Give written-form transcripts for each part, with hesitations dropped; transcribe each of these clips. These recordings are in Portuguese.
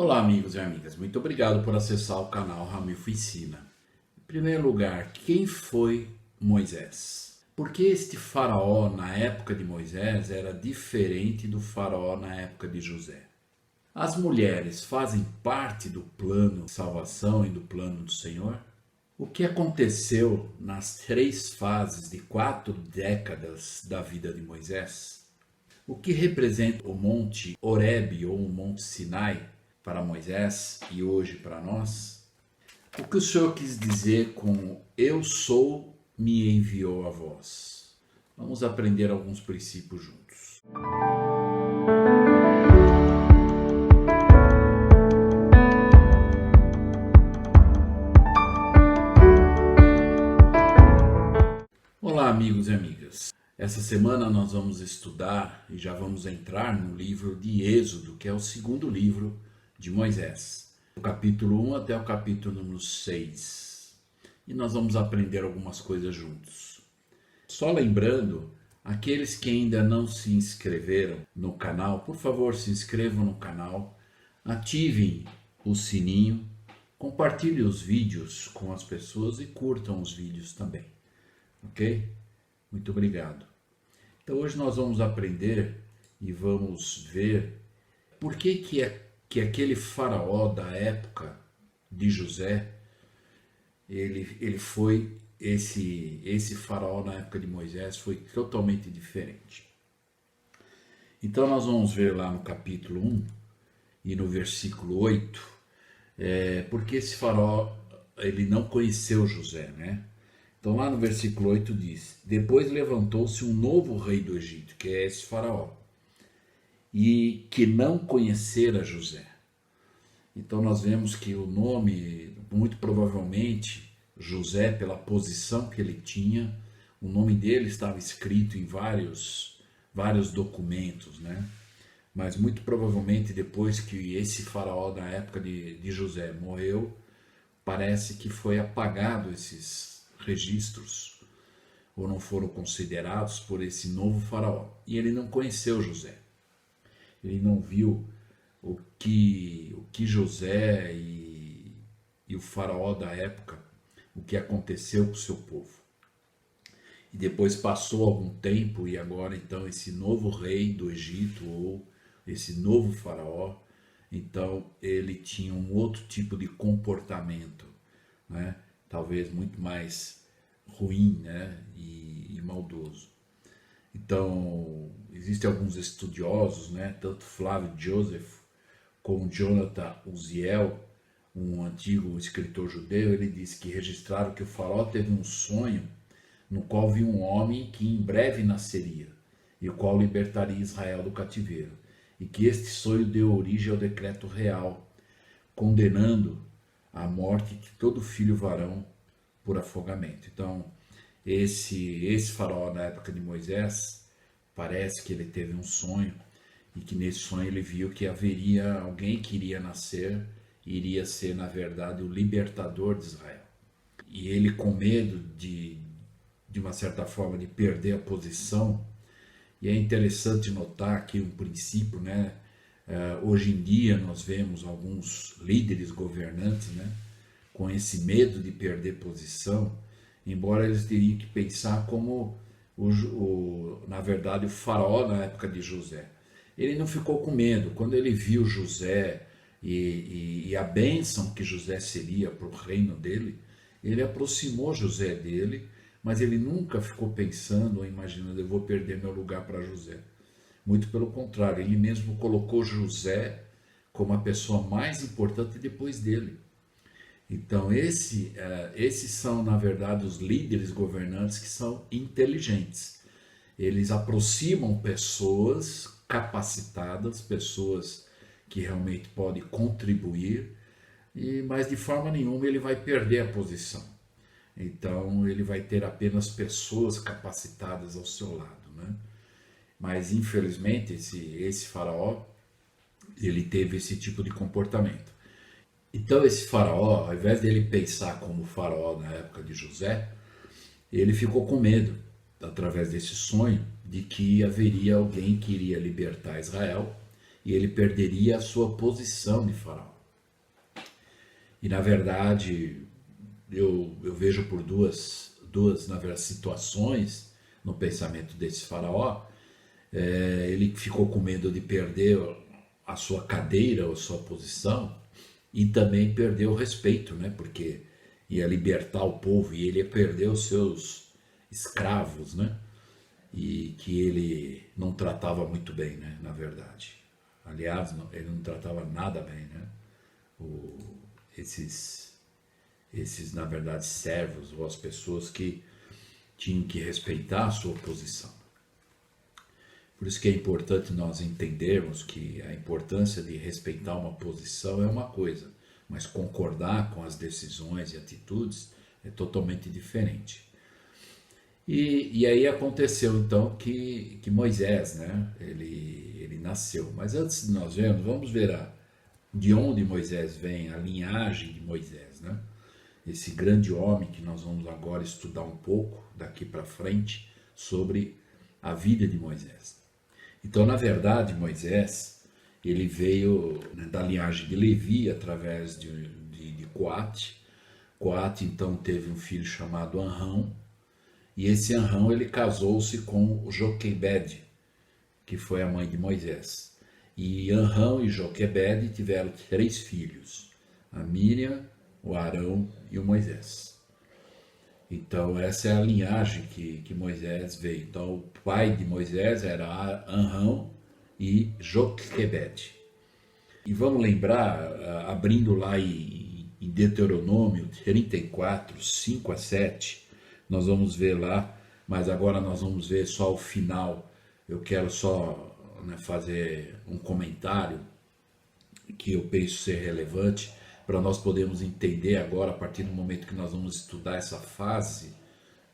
Olá, amigos e amigas, muito obrigado por acessar o canal Ramilfo Ensina. Em primeiro lugar, quem foi Moisés? Porque este faraó na época de Moisés era diferente do faraó na época de José? As mulheres fazem parte do plano de salvação e do plano do Senhor? O que aconteceu nas 3 fases de 4 décadas da vida de Moisés? O que representa o Monte Horebe ou o Monte Sinai para Moisés e hoje para nós? O que o Senhor quis dizer com "eu sou, me enviou a vós"? Vamos aprender alguns princípios juntos. Olá, amigos e amigas. Essa semana nós vamos estudar e já vamos entrar no livro de Êxodo, que é o segundo livro de Moisés, do capítulo 1 até o capítulo número 6. E nós vamos aprender algumas coisas juntos. Só lembrando, aqueles que ainda não se inscreveram no canal, por favor, se inscrevam no canal, ativem o sininho, compartilhem os vídeos com as pessoas e curtam os vídeos também. Ok? Muito obrigado. Então hoje nós vamos aprender e vamos ver por que aquele faraó da época de José, ele foi esse faraó na época de Moisés foi totalmente diferente. Então nós vamos ver lá no capítulo 1 e no versículo 8, porque esse faraó ele não conheceu José, né? Então lá no versículo 8 diz: depois levantou-se um novo rei do Egito, que é esse faraó, e que não conhecera José. Então nós vemos que o nome, muito provavelmente, José, pela posição que ele tinha, o nome dele estava escrito em vários documentos, né? Mas muito provavelmente depois que esse faraó da época de José morreu, parece que foi apagado esses registros, ou não foram considerados por esse novo faraó. E ele não conheceu José. Ele não viu o que José e o faraó da época, o que aconteceu com o seu povo. E depois passou algum tempo e agora então esse novo rei do Egito, ou esse novo faraó, então ele tinha um outro tipo de comportamento, né? Talvez muito mais ruim, né? e maldoso. Então, existem alguns estudiosos, né? Tanto Flávio Joseph como Jonathan Uziel, um antigo escritor judeu, ele disse que registraram que o faraó teve um sonho no qual viu um homem que em breve nasceria, e o qual libertaria Israel do cativeiro, e que este sonho deu origem ao decreto real, condenando a morte de todo filho varão por afogamento. Então, esse faraó na época de Moisés, parece que ele teve um sonho, e que nesse sonho ele viu que haveria alguém que iria nascer, iria ser na verdade o libertador de Israel. E ele, com medo de uma certa forma de perder a posição, e é interessante notar aqui um princípio, né? Hoje em dia nós vemos alguns líderes governantes, né, com esse medo de perder posição, embora eles teriam que pensar como na verdade o faraó na época de José. Ele não ficou com medo. Quando ele viu José e a bênção que José seria para o reino dele, ele aproximou José dele, mas ele nunca ficou pensando ou imaginando: eu vou perder meu lugar para José. Muito pelo contrário, ele mesmo colocou José como a pessoa mais importante depois dele. Então esses são na verdade os líderes governantes que são inteligentes. Eles aproximam pessoas capacitadas, pessoas que realmente podem contribuir, mas de forma nenhuma ele vai perder a posição. Então ele vai ter apenas pessoas capacitadas ao seu lado, né? Mas infelizmente esse faraó, ele teve esse tipo de comportamento. Então esse faraó, ao invés dele pensar como faraó na época de José, ele ficou com medo, através desse sonho, de que haveria alguém que iria libertar Israel e ele perderia a sua posição de faraó. E na verdade, eu vejo por duas na verdade, situações no pensamento desse faraó. Ele ficou com medo de perder a sua cadeira ou a sua posição e também perder o respeito, né? Porque ia libertar o povo e ele ia perder os seus escravos, né? E que ele não tratava muito bem, né? Na verdade. Aliás, ele não tratava nada bem, né? Esses, na verdade, servos ou as pessoas que tinham que respeitar a sua posição. Por isso que é importante nós entendermos que a importância de respeitar uma posição é uma coisa, mas concordar com as decisões e atitudes é totalmente diferente. E aí aconteceu então que Moisés, né, ele nasceu. Mas antes de nós vermos, vamos ver de onde Moisés vem, a linhagem de Moisés, né? Esse grande homem que nós vamos agora estudar um pouco daqui para frente sobre a vida de Moisés. Então, na verdade, Moisés, ele veio, né, da linhagem de Levi através de Coate. Coate, então, teve um filho chamado Anrão, e esse Anrão, ele casou-se com Joquebede, que foi a mãe de Moisés. E Anrão e Joquebede tiveram 3 filhos, a Miriam, o Arão e o Moisés. Então essa é a linhagem que Moisés veio. Então o pai de Moisés era Anrão e Joquebede. E vamos lembrar, abrindo lá em Deuteronômio 34, 5 a 7, nós vamos ver lá, mas agora nós vamos ver só o final. Eu quero só, né, fazer um comentário que eu penso ser relevante para nós podermos entender agora, a partir do momento que nós vamos estudar essa fase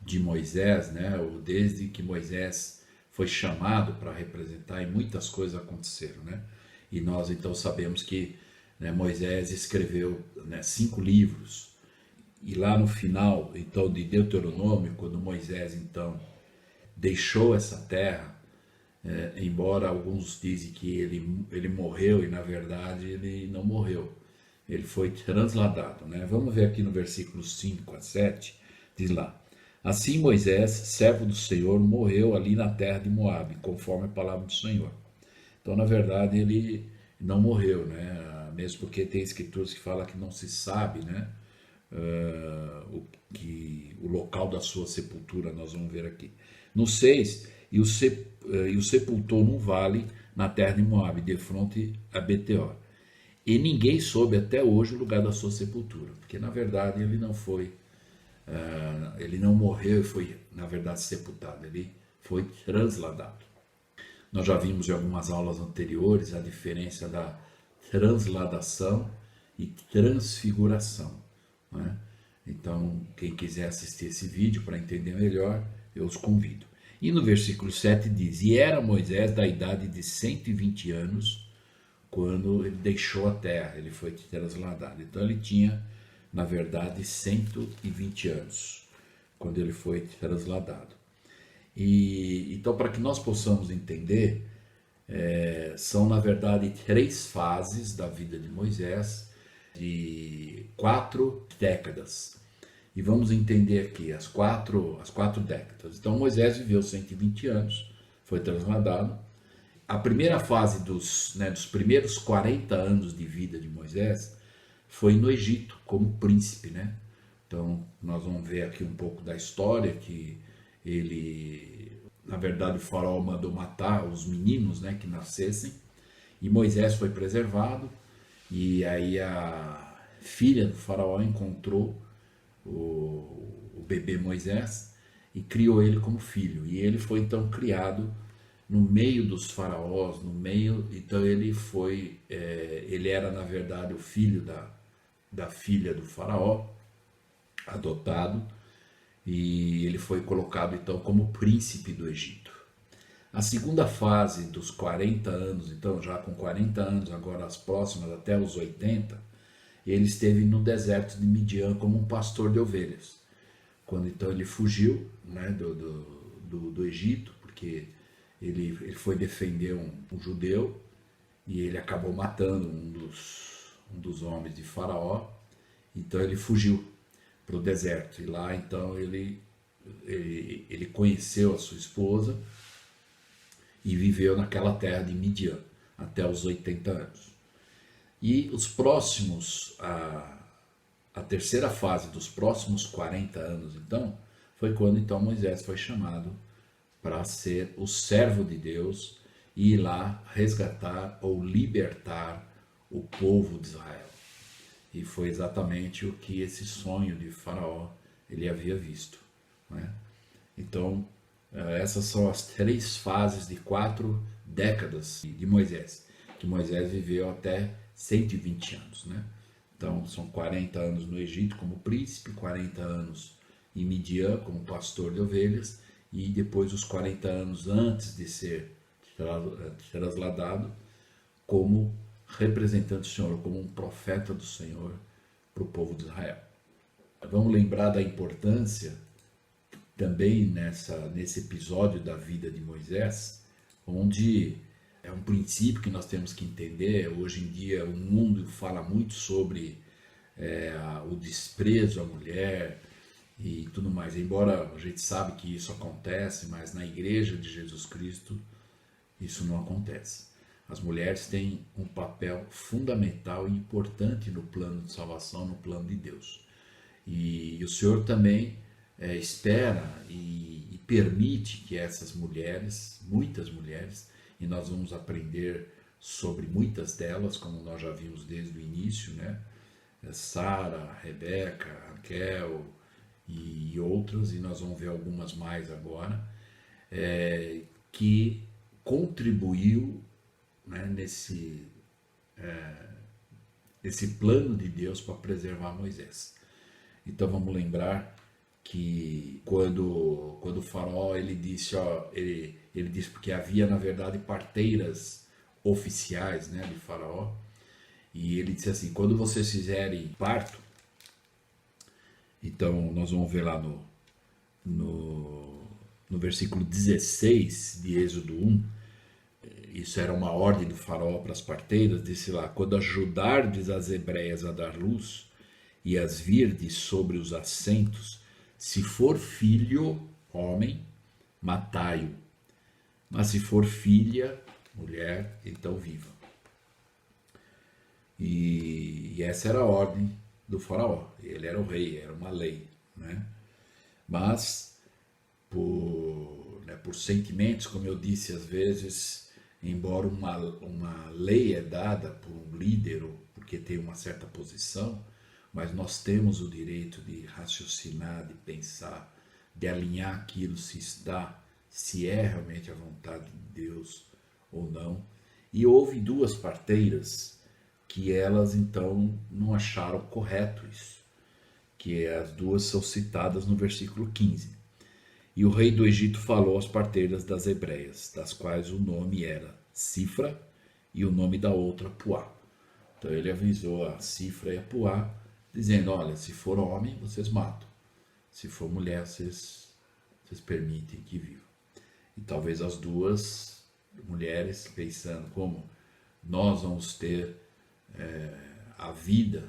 de Moisés, né, ou desde que Moisés foi chamado para representar, e muitas coisas aconteceram, né? E nós então sabemos que, né, Moisés escreveu, né, 5 livros, e lá no final então de Deuteronômio, quando Moisés então deixou essa terra, embora alguns dizem que ele morreu, e na verdade ele não morreu, ele foi transladado, né? Vamos ver aqui no versículo 5 a 7, diz lá: assim Moisés, servo do Senhor, morreu ali na terra de Moabe, conforme a palavra do Senhor. Então, na verdade, ele não morreu, né? Mesmo porque tem escrituras que falam que não se sabe, né, o local da sua sepultura. Nós vamos ver aqui. No 6, e o sepultou num vale na terra de Moabe, defronte a Beteor. E ninguém soube até hoje o lugar da sua sepultura, porque na verdade ele não foi, ele não morreu e foi, na verdade, sepultado, ele foi transladado. Nós já vimos em algumas aulas anteriores a diferença da transladação e transfiguração, né? Então, quem quiser assistir esse vídeo para entender melhor, eu os convido. E no versículo 7 diz: e era Moisés da idade de 120 anos, quando ele deixou a terra, ele foi transladado. Então ele tinha, na verdade, 120 anos, quando ele foi transladado. E então, para que nós possamos entender, são, na verdade, 3 fases da vida de Moisés, de 4 décadas. E vamos entender aqui as quatro décadas. Então Moisés viveu 120 anos, foi transladado. A primeira fase dos primeiros 40 anos de vida de Moisés foi no Egito, como príncipe, né? Então, nós vamos ver aqui um pouco da história, que ele, na verdade, o faraó mandou matar os meninos, né, que nascessem, e Moisés foi preservado, e aí a filha do faraó encontrou o bebê Moisés e criou ele como filho, e ele foi então criado no meio dos faraós, então ele foi, ele era na verdade o filho da filha do faraó, adotado, e ele foi colocado então como príncipe do Egito. A segunda fase dos 40 anos, então já com 40 anos, agora as próximas até os 80, ele esteve no deserto de Midian como um pastor de ovelhas. Quando então ele fugiu, né, do Egito, porque ele foi defender um judeu, e ele acabou matando um dos homens de Faraó. Então ele fugiu para o deserto, e lá então ele conheceu a sua esposa e viveu naquela terra de Midian até os 80 anos. E os próximos, a terceira fase dos próximos 40 anos, então, foi quando então Moisés foi chamado para ser o servo de Deus e ir lá resgatar ou libertar o povo de Israel. E foi exatamente o que esse sonho de Faraó ele havia visto, né? Então, essas são as 3 fases de 4 décadas de Moisés, que Moisés viveu até 120 anos, né? Então, são 40 anos no Egito como príncipe, 40 anos em Midian como pastor de ovelhas, e depois os 40 anos antes de ser trasladado como representante do Senhor, como um profeta do Senhor para o povo de Israel. Vamos lembrar da importância também nesse episódio da vida de Moisés, onde é um princípio que nós temos que entender. Hoje em dia o mundo fala muito sobre o desprezo à mulher e tudo mais, embora a gente sabe que isso acontece, mas na igreja de Jesus Cristo isso não acontece. As mulheres têm um papel fundamental e importante no plano de salvação, no plano de Deus. E o Senhor também espera e permite que essas mulheres, muitas mulheres, e nós vamos aprender sobre muitas delas, como nós já vimos desde o início, né? Sara, Rebeca, Raquel e outras, e nós vamos ver algumas mais agora, que contribuiu, né, nesse plano de Deus para preservar Moisés. Então vamos lembrar que quando o faraó ele disse, ele disse porque havia na verdade parteiras oficiais, né, de faraó, e ele disse assim: quando vocês fizerem parto, então nós vamos ver lá no versículo 16 de Êxodo 1, isso era uma ordem do faraó para as parteiras, disse lá: quando ajudardes as hebreias a dar luz e as virdes sobre os assentos, se for filho, homem, matai-o, mas se for filha, mulher, então viva. E essa era a ordem do faraó. Ele era o rei, era uma lei, né? Mas por sentimentos, como eu disse, às vezes, embora uma lei é dada por um líder ou porque tem uma certa posição, mas nós temos o direito de raciocinar, de pensar, de alinhar aquilo se é realmente a vontade de Deus ou não. E houve 2 parteiras que elas então não acharam correto isso, que as 2 são citadas no versículo 15. E o rei do Egito falou às parteiras das hebreias, das quais o nome era Cifra e o nome da outra Puá. Então ele avisou a Cifra e a Puá, dizendo: olha, se for homem, vocês matam. Se for mulher, vocês permitem que viva. E talvez as 2 mulheres, pensando como nós vamos ter a vida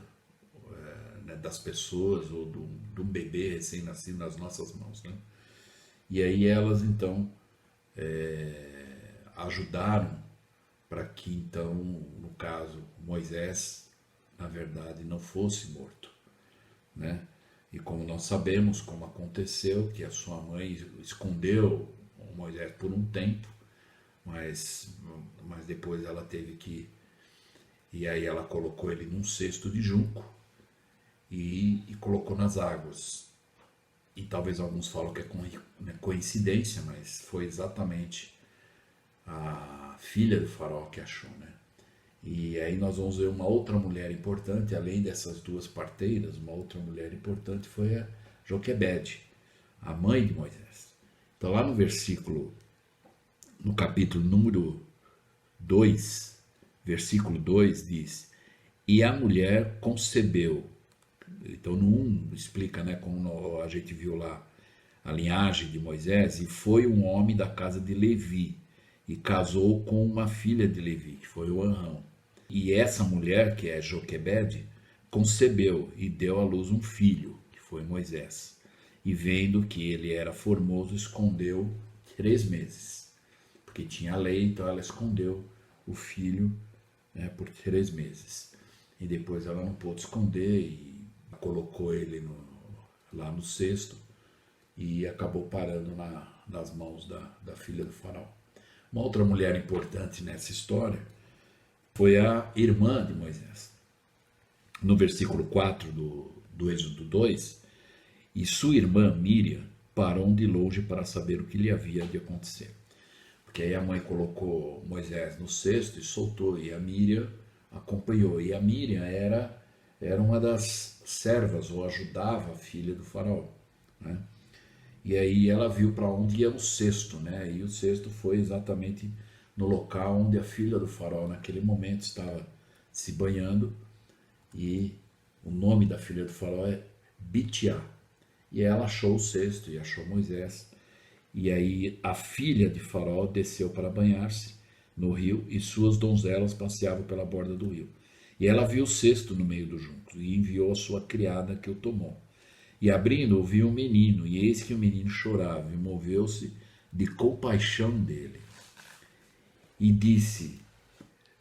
né, das pessoas ou de um bebê recém-nascido nas nossas mãos, né? E aí elas então ajudaram para que então, no caso, Moisés, na verdade, não fosse morto, né? E como nós sabemos como aconteceu, que a sua mãe escondeu Moisés por um tempo, mas depois ela teve que... E aí ela colocou ele num cesto de junco e colocou nas águas. E talvez alguns falam que é coincidência, mas foi exatamente a filha do faraó que achou, né? E aí nós vamos ver uma outra mulher importante, além dessas 2 parteiras, uma outra mulher importante foi a Joquebede, a mãe de Moisés. Então lá no capítulo número 2, versículo 2 diz: e a mulher concebeu. Então no 1 explica, né, como a gente viu lá a linhagem de Moisés, e foi um homem da casa de Levi, e casou com uma filha de Levi, que foi o Anrão. E essa mulher, que é Joquebede, concebeu e deu à luz um filho, que foi Moisés. E vendo que ele era formoso, escondeu 3 meses. Porque tinha lei, então ela escondeu o filho, né, por 3 meses. E depois ela não pôde esconder e colocou ele lá no cesto e acabou parando nas mãos da filha do faraó. Uma outra mulher importante nessa história foi a irmã de Moisés. No versículo 4 do Êxodo 2, e sua irmã Míriam parou de longe para saber o que lhe havia de acontecer. Porque aí a mãe colocou Moisés no cesto e soltou, e a Míriam acompanhou. E a Míriam era uma das servas, ou ajudava a filha do faraó, né? E aí ela viu para onde ia o cesto, né? E o cesto foi exatamente no local onde a filha do faraó naquele momento estava se banhando, e o nome da filha do faraó é Bitiá. E ela achou o cesto e achou Moisés. E aí a filha de faraó desceu para banhar-se no rio, e suas donzelas passeavam pela borda do rio. E ela viu o cesto no meio dos juncos, e enviou a sua criada, que o tomou. E abrindo, viu um menino, e eis que o menino chorava, e moveu-se de compaixão dele. E disse: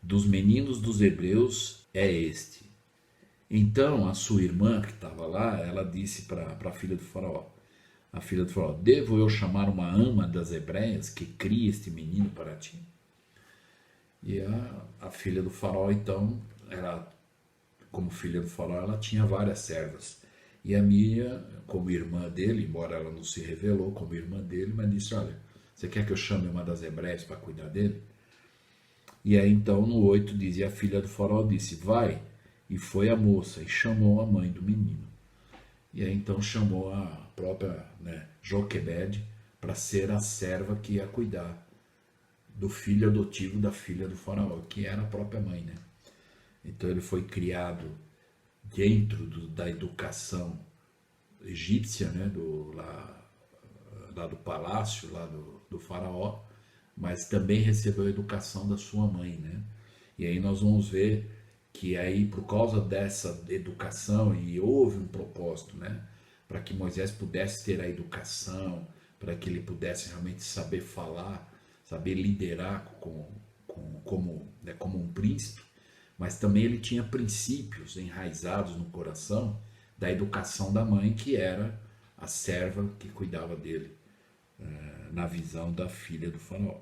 dos meninos dos hebreus é este. Então a sua irmã, que estava lá, ela disse para a filha do faraó: a filha do faraó, devo eu chamar uma ama das hebreias que cria este menino para ti? E a filha do faraó, então, como filha do faraó, ela tinha várias servas. E a Míriam, como irmã dele, embora ela não se revelou como irmã dele, mas disse: olha, você quer que eu chame uma das hebreias para cuidar dele? E aí então no 8 diz: e a filha do faraó disse: vai. E foi a moça e chamou a mãe do menino. E aí então chamou a própria, né, Joquebede para ser a serva que ia cuidar do filho adotivo da filha do faraó, que era a própria mãe, né? Então ele foi criado dentro da educação egípcia, né, lá do palácio, lá do faraó, mas também recebeu a educação da sua mãe, né? E aí nós vamos ver que aí, por causa dessa educação, e houve um propósito, né, para que Moisés pudesse ter a educação, para que ele pudesse realmente saber falar, saber liderar como um príncipe, mas também ele tinha princípios enraizados no coração da educação da mãe, que era a serva que cuidava dele, na visão da filha do faraó.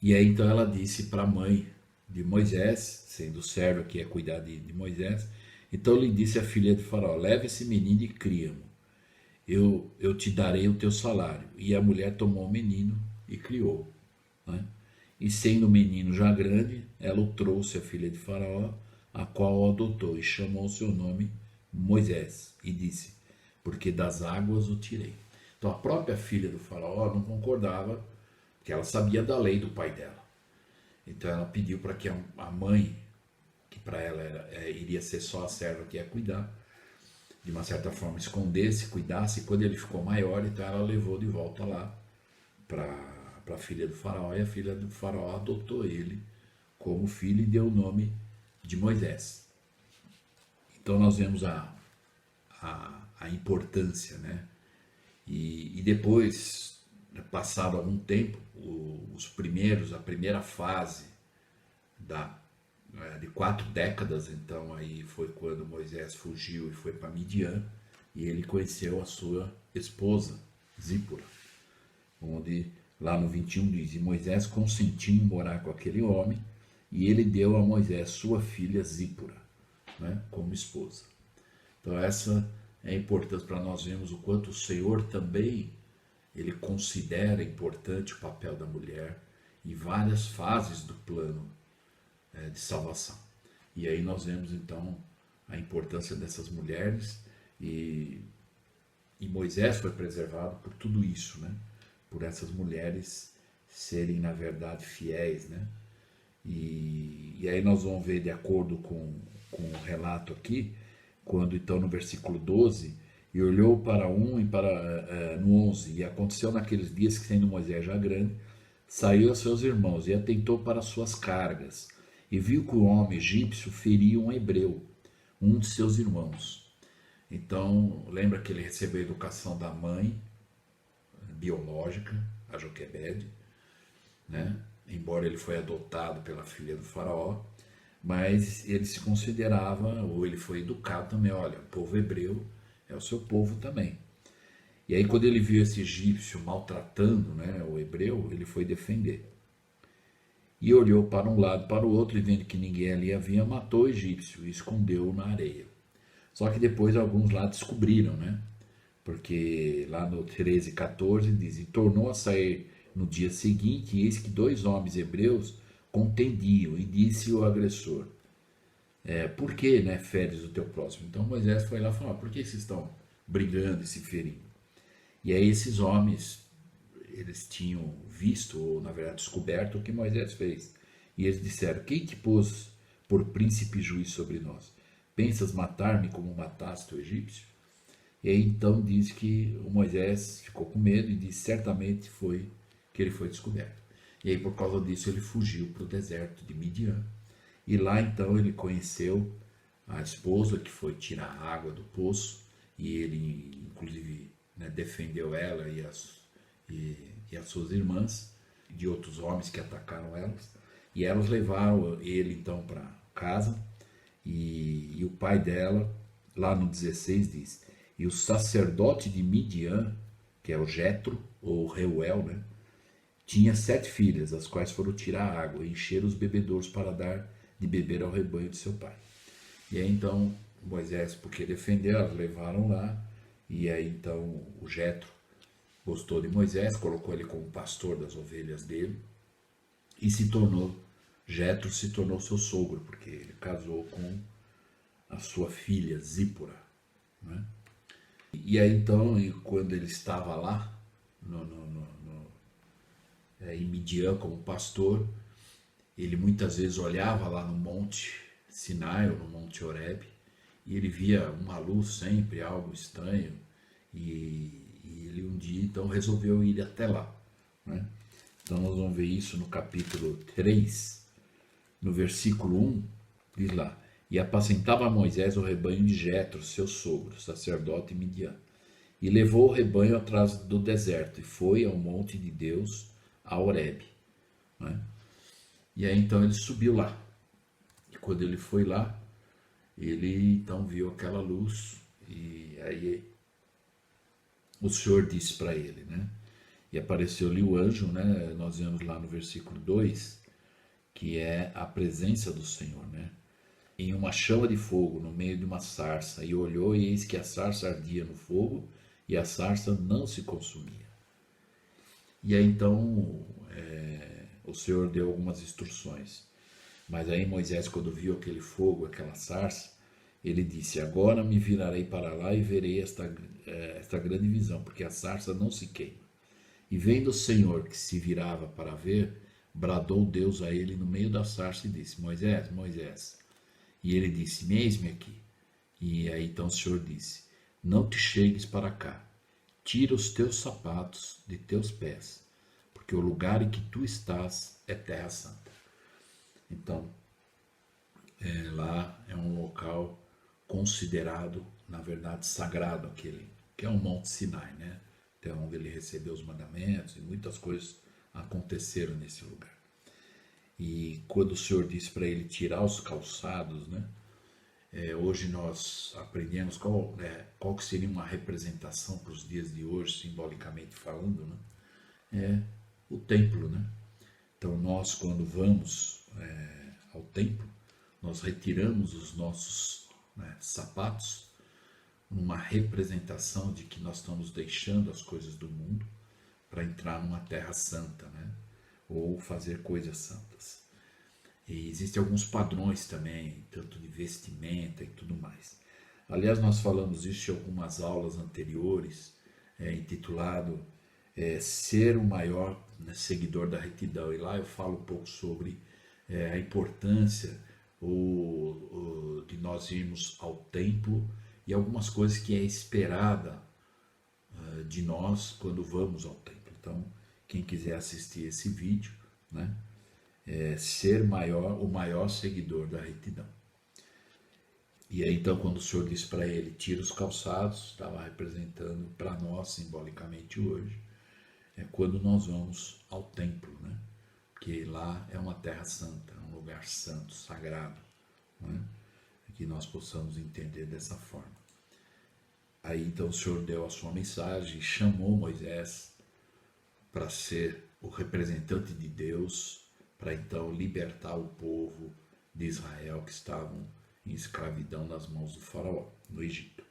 E aí então ela disse para a mãe de Moisés, sendo serva que ia cuidar de Moisés, então lhe disse a filha de faraó: leve esse menino e cria-mo, eu te darei o teu salário. E a mulher tomou o menino e criou, né? E sendo o menino já grande, ela o trouxe à filha de faraó, a qual o adotou, e chamou o seu nome Moisés, e disse: porque das águas o tirei. Então a própria filha do faraó não concordava, porque ela sabia da lei do pai dela. Então ela pediu para que a mãe, que para ela iria ser só a serva que ia cuidar, de uma certa forma escondesse, cuidasse, e quando ele ficou maior, então ela levou de volta lá para a filha do faraó, e a filha do faraó adotou ele como filho e deu o nome de Moisés. Então nós vemos a importância, né? E depois, passado algum tempo, a primeira fase de 4 décadas, então aí foi quando Moisés fugiu e foi para Midian, e ele conheceu a sua esposa, Zípora, onde lá no 21 diz: e Moisés consentiu em morar com aquele homem, e ele deu a Moisés sua filha Zípora, né, como esposa. Então essa é importante para nós vermos o quanto o Senhor também ele considera importante o papel da mulher em várias fases do plano de salvação. E aí nós vemos então a importância dessas mulheres, e Moisés foi preservado por tudo isso, né? Por essas mulheres serem na verdade fiéis, né? E aí nós vamos ver, de acordo com o relato aqui, quando então no versículo 12, e olhou para no 11, e aconteceu naqueles dias que, sendo Moisés já grande, saiu a seus irmãos e atentou para suas cargas, e viu que o homem egípcio feria um hebreu, um de seus irmãos. Então, lembra que ele recebeu a educação da mãe biológica, a Joquebede, né? Embora ele foi adotado pela filha do faraó, mas ele se considerava, ou ele foi educado também, olha, o povo hebreu é o seu povo também. E aí quando ele viu esse egípcio maltratando, né, o hebreu, ele foi defender. E olhou para um lado, para o outro, e vendo que ninguém ali havia, matou o egípcio e escondeu-o na areia. Só que depois alguns lá descobriram, né? Porque lá no 13:14 diz: E tornou a sair no dia seguinte, e eis que dois homens hebreus contendiam, e disse o agressor: Por que, né, feres o teu próximo? Então Moisés foi lá e falou: Por que vocês estão brigando e se ferindo? E aí esses homens, eles tinham visto, ou na verdade descoberto, o que Moisés fez. E eles disseram: Quem te pôs por príncipe e juiz sobre nós? Pensas matar-me como mataste o egípcio? E aí então diz que o Moisés ficou com medo e disse: certamente foi que ele foi descoberto. E aí por causa disso ele fugiu para o deserto de Midian. E lá então ele conheceu a esposa que foi tirar a água do poço, e ele inclusive, né, defendeu ela e as suas irmãs de outros homens que atacaram elas. E elas levaram ele então para casa, e o pai dela, lá no 16 diz: E o sacerdote de Midian, que é o Jetro, ou Reuel, né, tinha 7 filhas, as quais foram tirar água e encher os bebedouros para dar de beber ao rebanho de seu pai. E aí então Moisés, porque defendeu, elas levaram lá, e aí então o Jetro gostou de Moisés, colocou ele como pastor das ovelhas dele, e Jetro se tornou seu sogro, porque ele casou com a sua filha Zípora, né? E aí então, quando ele estava lá em Midian como pastor, ele muitas vezes olhava lá no monte Sinai ou no monte Horebe, e ele via uma luz sempre, algo estranho, e ele um dia então resolveu ir até lá, né? Então nós vamos ver isso no capítulo 3, no versículo 1, diz lá: E apacentava Moisés o rebanho de Jetro, seu sogro, sacerdote Midian, e levou o rebanho atrás do deserto, e foi ao monte de Deus, a Horebe, né? E aí então ele subiu lá, e quando ele foi lá, ele então viu aquela luz, e aí o Senhor disse para ele, né? E apareceu-lhe o anjo, né? Nós vemos lá no versículo 2, que é a presença do Senhor, né? Em uma chama de fogo no meio de uma sarça, e olhou, e eis que a sarça ardia no fogo, e a sarça não se consumia. E aí então o Senhor deu algumas instruções. Mas aí Moisés, quando viu aquele fogo, aquela sarça, ele disse: Agora me virarei para lá e verei esta grande visão, porque a sarça não se queima. E vendo o Senhor que se virava para ver, bradou Deus a ele no meio da sarça e disse: Moisés, Moisés. E ele disse: Eis-me aqui. E aí então o Senhor disse: Não te chegues para cá, tira os teus sapatos de teus pés, porque o lugar em que tu estás é terra santa. Então, lá é um local considerado, na verdade, sagrado, aquele, que é o Monte Sinai, né? Até onde ele recebeu os mandamentos, e muitas coisas aconteceram nesse lugar. E quando o Senhor disse para ele tirar os calçados, né? Hoje nós aprendemos qual que seria uma representação para os dias de hoje, simbolicamente falando, né? É o templo, né? Então nós, quando vamos ao templo, nós retiramos os nossos, né, sapatos, numa representação de que nós estamos deixando as coisas do mundo para entrar numa terra santa, né? Ou fazer coisas santas. E existem alguns padrões também, tanto de vestimenta e tudo mais. Aliás, nós falamos isso em algumas aulas anteriores, intitulado Ser o Maior, né, Seguidor da Retidão. E lá eu falo um pouco sobre a importância de nós irmos ao templo e algumas coisas que é esperada de nós quando vamos ao templo. Então, quem quiser assistir esse vídeo, né? Ser o maior seguidor da retidão. E aí então quando o Senhor disse para ele, tira os calçados, estava representando para nós simbolicamente hoje, é quando nós vamos ao templo, né? Porque lá é uma terra santa, é um lugar santo, sagrado, né? Que nós possamos entender dessa forma. Aí então o Senhor deu a sua mensagem, chamou Moisés para ser o representante de Deus, para então libertar o povo de Israel que estavam em escravidão nas mãos do faraó, no Egito.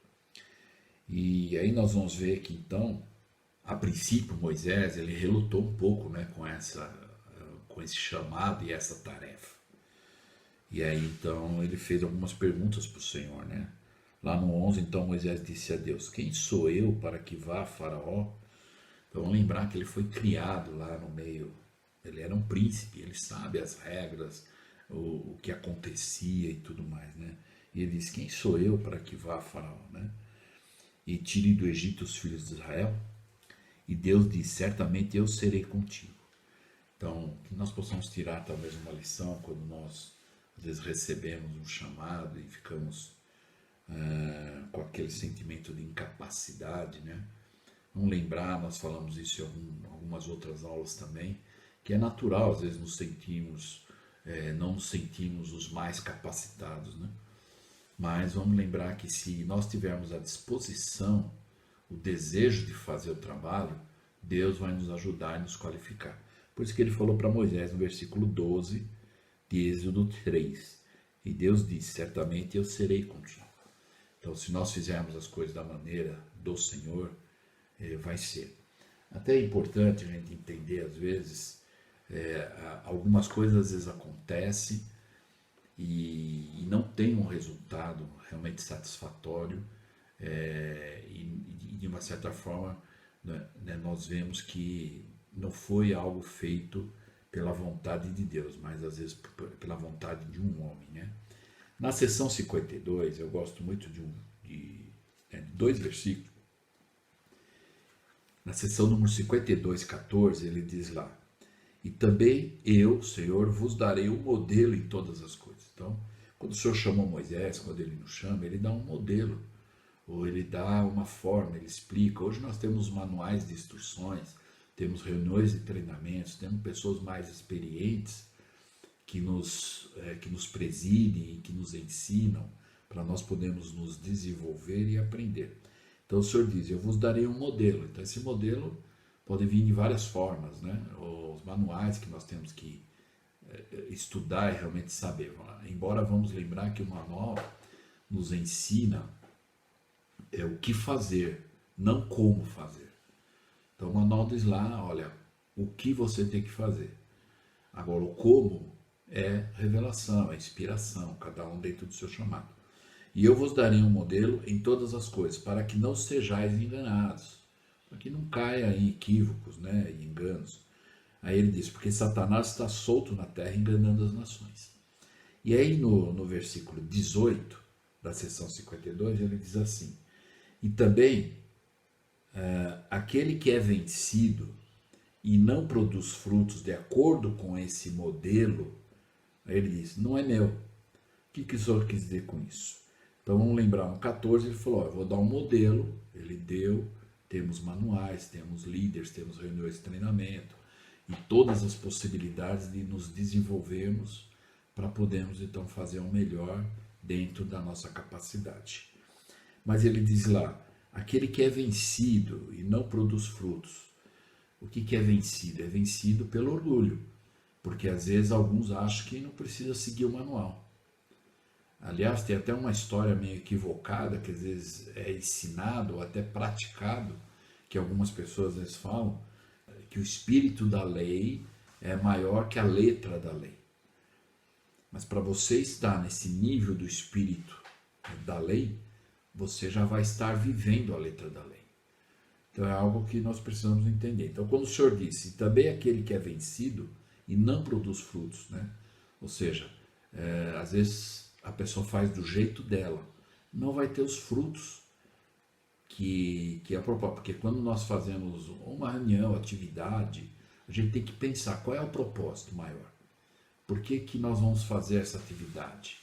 E aí nós vamos ver que então, a princípio Moisés, ele relutou um pouco, né, com esse chamado e essa tarefa. E aí então ele fez algumas perguntas para o Senhor, né? Lá no 11, então Moisés disse a Deus, quem sou eu para que vá a Faraó? Então vamos lembrar que ele foi criado lá no meio, ele era um príncipe, ele sabe as regras, o que acontecia e tudo mais, né? E ele diz, quem sou eu para que vá a Faraó, né? E tire do Egito os filhos de Israel? E Deus diz, certamente eu serei contigo. Então, que nós possamos tirar talvez uma lição quando nós, às vezes, recebemos um chamado e ficamos com aquele sentimento de incapacidade, né? Vamos lembrar, nós falamos isso em algumas outras aulas também, que é natural, às vezes, não nos sentimos os mais capacitados, né? Mas vamos lembrar que se nós tivermos a disposição, o desejo de fazer o trabalho, Deus vai nos ajudar e nos qualificar. Por isso que ele falou para Moisés no versículo 12 de Êxodo 3. E Deus disse, certamente eu serei contigo. Então se nós fizermos as coisas da maneira do Senhor, vai ser. Até é importante a gente entender às vezes, algumas coisas às vezes acontecem e não tem um resultado realmente satisfatório, e de uma certa forma, né, nós vemos que não foi algo feito pela vontade de Deus, mas às vezes pela vontade de um homem, né? Na seção 52, eu gosto muito de dois versículos. Na seção número 52, 14, ele diz lá, e também eu, Senhor, vos darei um modelo em todas as coisas. Então, quando o Senhor chamou Moisés, quando ele nos chama, ele dá um modelo, ou ele dá uma forma, ele explica. Hoje nós temos manuais de instruções, temos reuniões e treinamentos, temos pessoas mais experientes que nos presidem e que nos ensinam para nós podermos nos desenvolver e aprender. Então o Senhor diz, eu vos darei um modelo. Então esse modelo pode vir de várias formas, né? Os manuais que nós temos que estudar e realmente saber. Embora vamos lembrar que o manual nos ensina o que fazer, não como fazer. Então o manual diz lá, olha, o que você tem que fazer. Agora o como é revelação, é inspiração, cada um dentro do seu chamado. E eu vos darei um modelo em todas as coisas, para que não sejais enganados, para que não caia em equívocos, né, e enganos. Aí ele diz, porque Satanás está solto na terra enganando as nações. E aí no versículo 18 da seção 52, ele diz assim, e também aquele que é vencido e não produz frutos de acordo com esse modelo, aí ele diz, não é meu. O que o Senhor quis dizer com isso? Então vamos lembrar, no 14 ele falou, eu vou dar um modelo, ele deu, temos manuais, temos líderes, temos reuniões de treinamento e todas as possibilidades de nos desenvolvermos para podermos então fazer o melhor dentro da nossa capacidade. Mas ele diz lá, aquele que é vencido e não produz frutos. O que é vencido? É vencido pelo orgulho, porque às vezes alguns acham que não precisa seguir o manual. Aliás, tem até uma história meio equivocada, que às vezes é ensinado ou até praticado, que algumas pessoas às vezes falam, que o espírito da lei é maior que a letra da lei. Mas para você estar nesse nível do espírito da lei, você já vai estar vivendo a letra da lei. Então é algo que nós precisamos entender. Então quando o Senhor disse, também aquele que é vencido e não produz frutos, né? Ou seja, às vezes a pessoa faz do jeito dela, não vai ter os frutos que é propósito. Porque quando nós fazemos uma reunião, atividade, a gente tem que pensar qual é o propósito maior. Por que que nós vamos fazer essa atividade?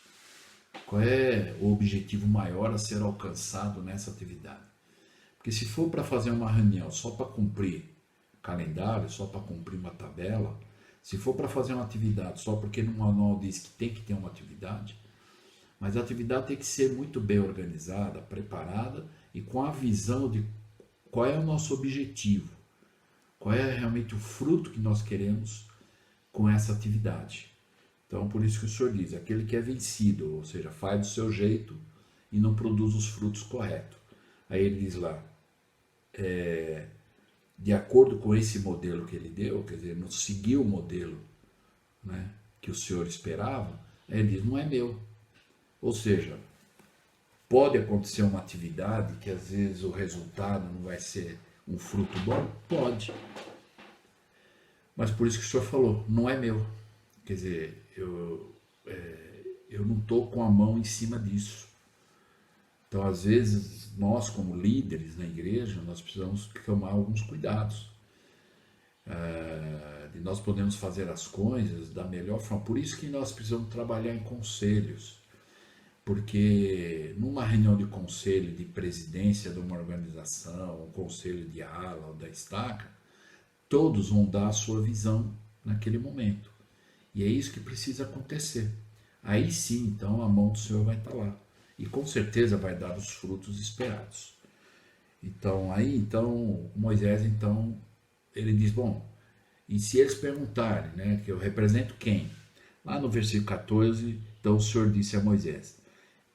Qual é o objetivo maior a ser alcançado nessa atividade? Porque se for para fazer uma reunião só para cumprir calendário, só para cumprir uma tabela, se for para fazer uma atividade só porque no manual diz que tem que ter uma atividade, mas a atividade tem que ser muito bem organizada, preparada e com a visão de qual é o nosso objetivo, qual é realmente o fruto que nós queremos com essa atividade. Então, por isso que o Senhor diz, aquele que é vencido, ou seja, faz do seu jeito e não produz os frutos corretos. Aí ele diz lá, de acordo com esse modelo que ele deu, quer dizer, não seguiu o modelo, né, que o Senhor esperava, aí ele diz, não é meu. Ou seja, pode acontecer uma atividade que às vezes o resultado não vai ser um fruto bom? Pode. Mas por isso que o Senhor falou, não é meu. Quer dizer, eu não estou com a mão em cima disso. Então, às vezes, nós como líderes na igreja, nós precisamos tomar alguns cuidados. De nós podemos fazer as coisas da melhor forma. Por isso que nós precisamos trabalhar em conselhos. Porque numa reunião de conselho, de presidência de uma organização, um conselho de ala ou da estaca, todos vão dar a sua visão naquele momento. E é isso que precisa acontecer. Aí sim, então, a mão do Senhor vai estar lá. E com certeza vai dar os frutos esperados. Então, Moisés, ele diz, bom, e se eles perguntarem, né, que eu represento quem? Lá no versículo 14, então o Senhor disse a Moisés,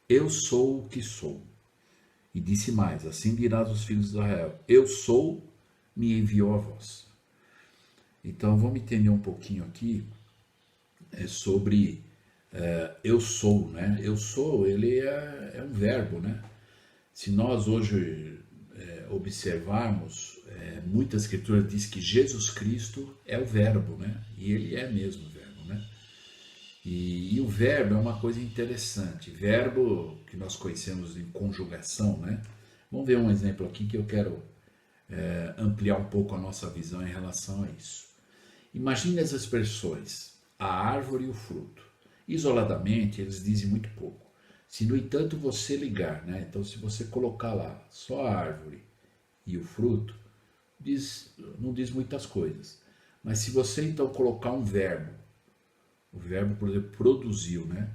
eu sou o que sou. E disse mais, assim dirás aos filhos de Israel, eu sou, me enviou a vós. Então, vamos entender um pouquinho aqui sobre eu sou, né? Eu sou, ele é um verbo, né? Se nós hoje observarmos, muita escritura diz que Jesus Cristo é o verbo, né? E ele é mesmo o verbo, né? E o verbo é uma coisa interessante. Verbo que nós conhecemos em conjugação, né? Vamos ver um exemplo aqui que eu quero ampliar um pouco a nossa visão em relação a isso. Imagine as expressões, a árvore e o fruto. Isoladamente, eles dizem muito pouco. Se, no entanto, você ligar, né? Então, se você colocar lá só a árvore e o fruto, não diz muitas coisas. Mas se você, então, colocar um verbo, o verbo, por exemplo, produziu, né?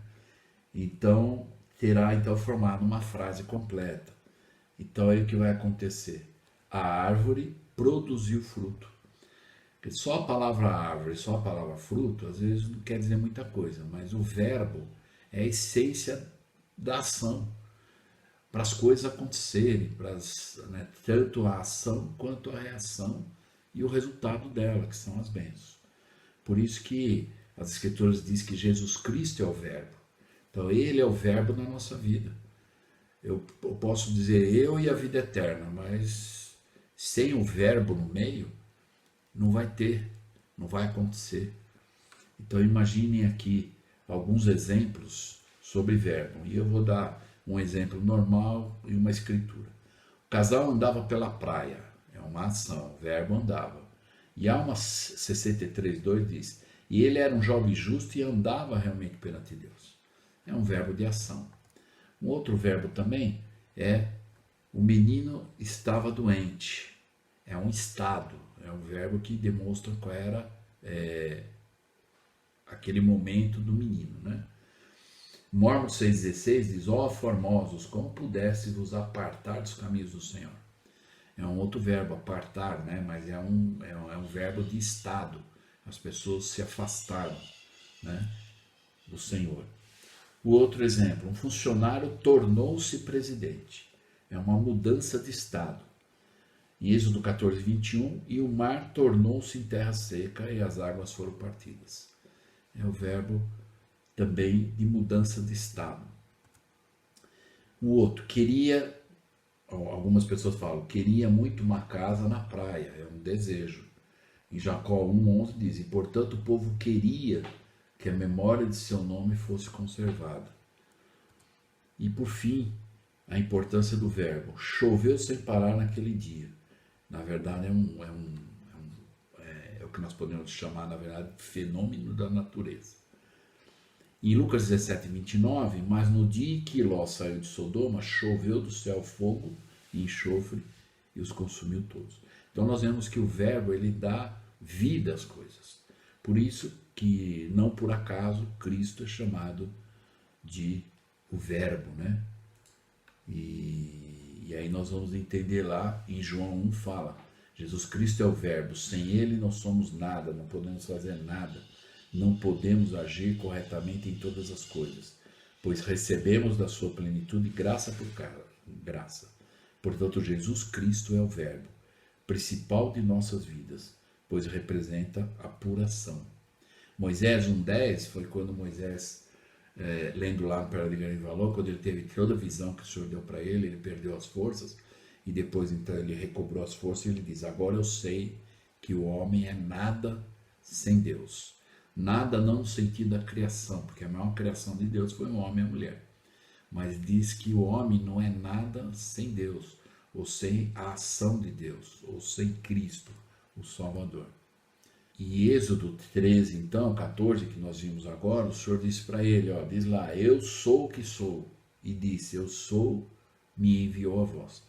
Então, terá então formado uma frase completa. Então, aí o que vai acontecer? A árvore produziu fruto. Porque só a palavra árvore, só a palavra fruto, às vezes não quer dizer muita coisa, mas o verbo é a essência da ação, para as coisas acontecerem, né, tanto a ação quanto a reação e o resultado dela, que são as bênçãos. Por isso que as Escrituras dizem que Jesus Cristo é o verbo. Então, ele é o verbo na nossa vida. Eu posso dizer eu e a vida eterna, mas sem o verbo no meio, não vai ter, não vai acontecer. Então imaginem aqui alguns exemplos sobre verbo. E eu vou dar um exemplo normal e uma escritura. O casal andava pela praia, é uma ação, o verbo andava. E Alma 63:2 diz, e ele era um jovem justo e andava realmente perante Deus. É um verbo de ação. Um outro verbo também é o menino estava doente. É um estado, é um verbo que demonstra qual era aquele momento do menino, né? Mormon 6,16 diz, ó formosos, como pudesse vos apartar dos caminhos do Senhor. É um outro verbo, apartar, né? Mas é um verbo de estado. As pessoas se afastaram, né, do Senhor. O outro exemplo, um funcionário tornou-se presidente. É uma mudança de estado. Em Êxodo 14:21, e o mar tornou-se em terra seca e as águas foram partidas. É o verbo também de mudança de estado. O outro, queria, algumas pessoas falam, queria muito uma casa na praia, é um desejo. Em Jacó 1:11 diz, e portanto o povo queria que a memória de seu nome fosse conservada. E por fim, a importância do verbo, choveu sem parar naquele dia. Na verdade, é o que nós podemos chamar, na verdade, fenômeno da natureza. Em Lucas 17, 29, mas no dia em que Ló saiu de Sodoma, choveu do céu fogo e enxofre e os consumiu todos. Então nós vemos que o verbo, ele dá vida às coisas. Por isso que, não por acaso, Cristo é chamado de o verbo, né? E aí nós vamos entender lá, em João 1 fala, Jesus Cristo é o verbo, sem ele não somos nada, não podemos fazer nada. Não podemos agir corretamente em todas as coisas, pois recebemos da sua plenitude graça por graça. Portanto, Jesus Cristo é o verbo principal de nossas vidas, pois representa a puração. Moisés 1,10 foi quando Moisés, lendo lá no Pérola de Grande Valor, quando ele teve toda a visão que o Senhor deu para ele, ele perdeu as forças, e depois então ele recobrou as forças e ele diz, agora eu sei que o homem é nada sem Deus. Nada não no sentido da criação, porque a maior criação de Deus foi o homem e a mulher. Mas diz que o homem não é nada sem Deus, ou sem a ação de Deus, ou sem Cristo, o Salvador. E Êxodo 13, então, 14, que nós vimos agora, o Senhor disse para ele, diz lá, eu sou o que sou, e disse, eu sou, me enviou a vós.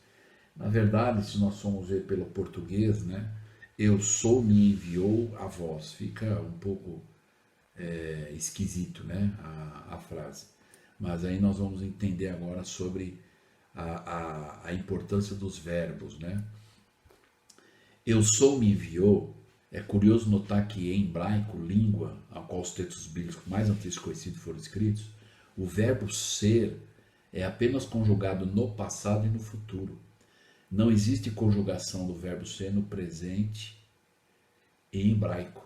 Na verdade, se nós formos ver pelo português, né, eu sou, me enviou a vós, fica um pouco esquisito, né, a frase. Mas aí nós vamos entender agora sobre a importância dos verbos, né. Eu sou, me enviou. É curioso notar que em hebraico, língua a qual os textos bíblicos mais antigos conhecidos foram escritos, o verbo ser é apenas conjugado no passado e no futuro. Não existe conjugação do verbo ser no presente em hebraico.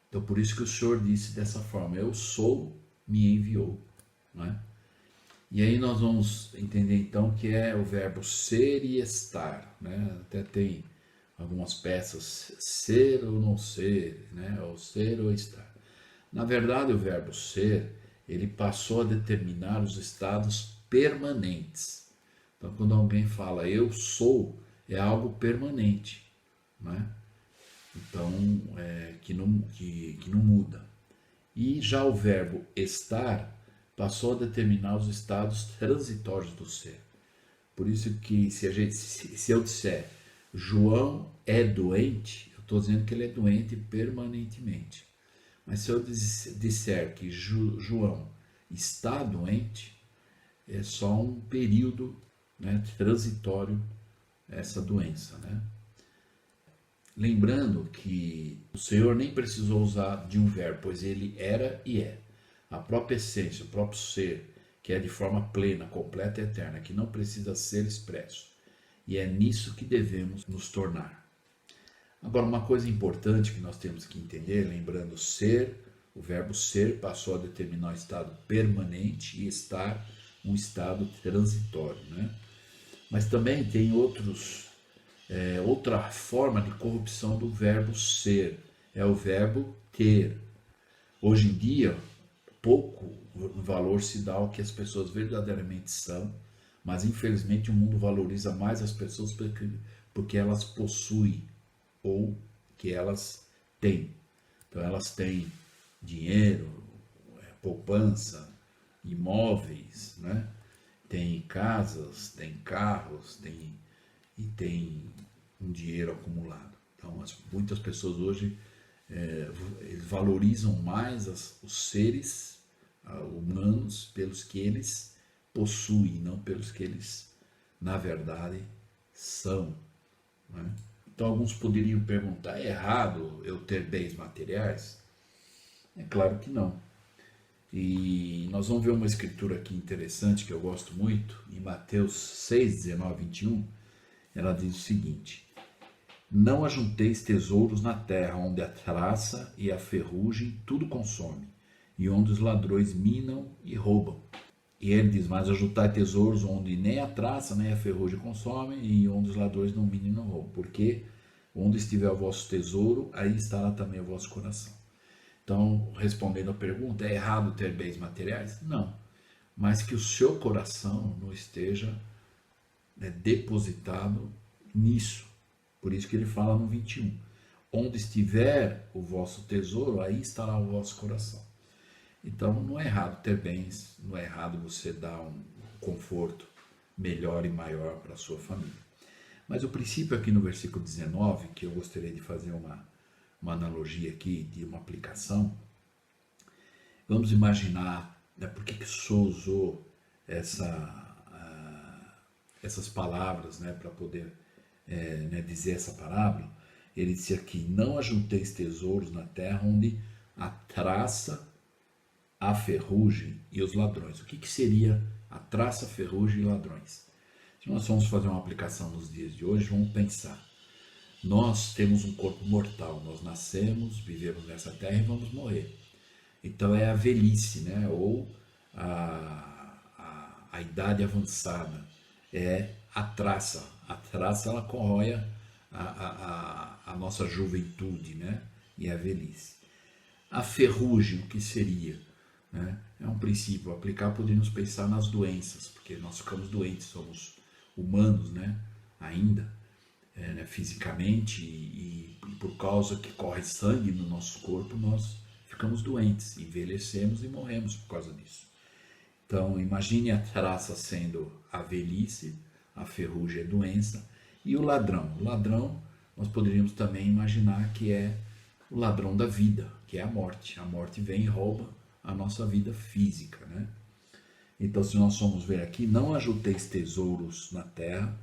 Então, por isso que o Senhor disse dessa forma, eu sou, me enviou. Né? E aí nós vamos entender então que é o verbo ser e estar. Né? Até tem algumas peças, ser ou não ser, né? Ou ser ou estar. Na verdade, o verbo ser, ele passou a determinar os estados permanentes. Então, quando alguém fala eu sou, é algo permanente, né? Então, que não muda. E já o verbo estar passou a determinar os estados transitórios do ser. Por isso que se eu disser João é doente, eu estou dizendo que ele é doente permanentemente. Mas se eu disser que João está doente, é só um período, né, transitório essa doença, né? Lembrando que o Senhor nem precisou usar de um verbo, pois ele era e é. A própria essência, o próprio ser, que é de forma plena, completa e eterna, que não precisa ser expresso. E é nisso que devemos nos tornar. Agora, uma coisa importante que nós temos que entender, lembrando ser, o verbo ser passou a determinar um estado permanente e estar um estado transitório, né? Mas também tem outra forma de corrupção do verbo ser, é o verbo ter. Hoje em dia, pouco valor se dá ao que as pessoas verdadeiramente são, mas infelizmente o mundo valoriza mais as pessoas porque elas possuem ou que elas têm. Então elas têm dinheiro, poupança, imóveis, né? Tem casas, tem carros, tem um dinheiro acumulado. Então muitas pessoas hoje eles valorizam mais os seres humanos pelos que eles possuem, não pelos que eles, na verdade, são. Né? Então, alguns poderiam perguntar, é errado eu ter bens materiais? É claro que não. E nós vamos ver uma escritura aqui interessante, que eu gosto muito, em Mateus 6, 19, 21, ela diz o seguinte, não ajunteis tesouros na terra, onde a traça e a ferrugem tudo consome, e onde os ladrões minam e roubam. E ele diz, mas ajuntai tesouros onde nem a traça nem a ferrugem consomem, e onde os ladrões não minam e não roubam. Porque onde estiver o vosso tesouro, aí estará também o vosso coração. Então, respondendo à pergunta, é errado ter bens materiais? Não. Mas que o seu coração não esteja depositado nisso. Por isso que ele fala no 21. onde estiver o vosso tesouro, aí estará o vosso coração. Então não é errado ter bens, não é errado você dar um conforto melhor e maior para a sua família. Mas o princípio aqui no versículo 19, que eu gostaria de fazer uma analogia aqui, de uma aplicação, vamos imaginar, né, por que Sô usou essas palavras, né, para poder né, dizer essa parábola. Ele disse aqui: não ajunteis tesouros na terra onde a traça, a ferrugem e os ladrões. O que seria a traça, ferrugem e ladrões? Se nós formos fazer uma aplicação nos dias de hoje, vamos pensar. Nós temos um corpo mortal, nós nascemos, vivemos nessa terra e vamos morrer. Então é a velhice, né? Ou a idade avançada, é a traça. A traça, ela corrói a nossa juventude, né? E a velhice. A ferrugem, o que seria? Né? É um princípio aplicar, poderíamos pensar nas doenças, porque nós ficamos doentes, somos humanos, né? Ainda, né? Fisicamente, e por causa que corre sangue no nosso corpo, nós ficamos doentes, envelhecemos e morremos por causa disso. Então, imagine a traça sendo a velhice, a ferrugem é doença, e o ladrão. O ladrão, nós poderíamos também imaginar que é o ladrão da vida, que é a morte. A morte vem e rouba a nossa vida física, né? Então, se nós formos ver aqui, não ajunteis tesouros na terra,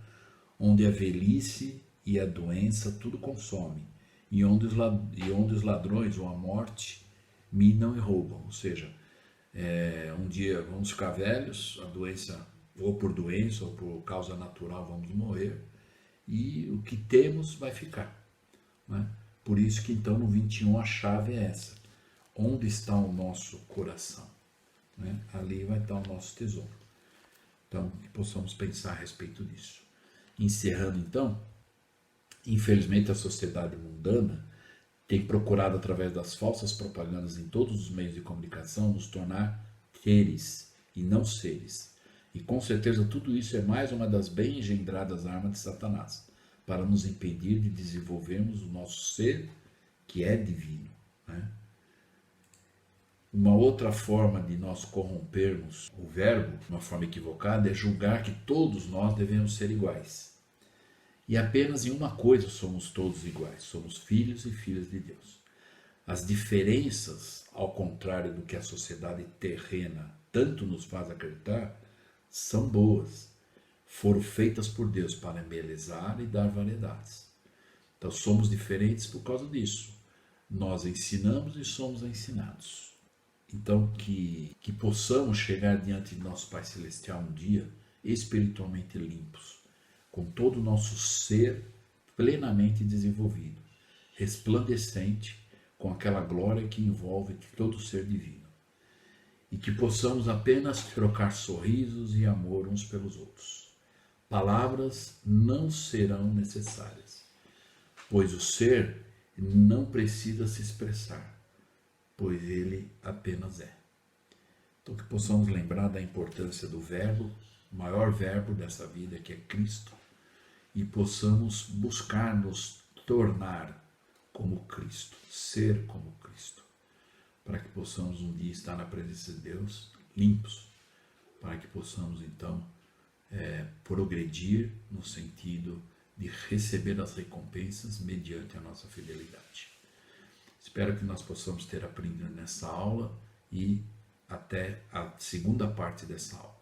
onde a velhice e a doença tudo consome, e onde os ladrões ou a morte minam e roubam. Ou seja, um dia vamos ficar velhos, a doença, ou por doença ou por causa natural, vamos morrer, e o que temos vai ficar, né? Por isso que então no 21 a chave é essa: onde está o nosso coração, né? Ali vai estar o nosso tesouro. Então, que possamos pensar a respeito disso. Encerrando então, infelizmente a sociedade mundana tem procurado, através das falsas propagandas em todos os meios de comunicação, nos tornar teres e não seres. E com certeza tudo isso é mais uma das bem engendradas armas de Satanás, para nos impedir de desenvolvermos o nosso ser, que é divino, né? Uma outra forma de nós corrompermos o verbo, de uma forma equivocada, é julgar que todos nós devemos ser iguais. E apenas em uma coisa somos todos iguais: somos filhos e filhas de Deus. As diferenças, ao contrário do que a sociedade terrena tanto nos faz acreditar, são boas. Foram feitas por Deus para embelezar e dar variedades. Então somos diferentes por causa disso. Nós ensinamos e somos ensinados. Então que possamos chegar diante de nosso Pai Celestial um dia espiritualmente limpos, com todo o nosso ser plenamente desenvolvido, resplandecente, com aquela glória que envolve todo o ser divino. E que possamos apenas trocar sorrisos e amor uns pelos outros. Palavras não serão necessárias, pois o ser não precisa se expressar, pois ele apenas é. Então que possamos lembrar da importância do verbo, o maior verbo dessa vida, que é Cristo, e possamos buscar nos tornar como Cristo, ser como Cristo, para que possamos um dia estar na presença de Deus limpos, para que possamos então progredir no sentido de receber as recompensas mediante a nossa fidelidade. Espero que nós possamos ter aprendido nessa aula e até a segunda parte dessa aula.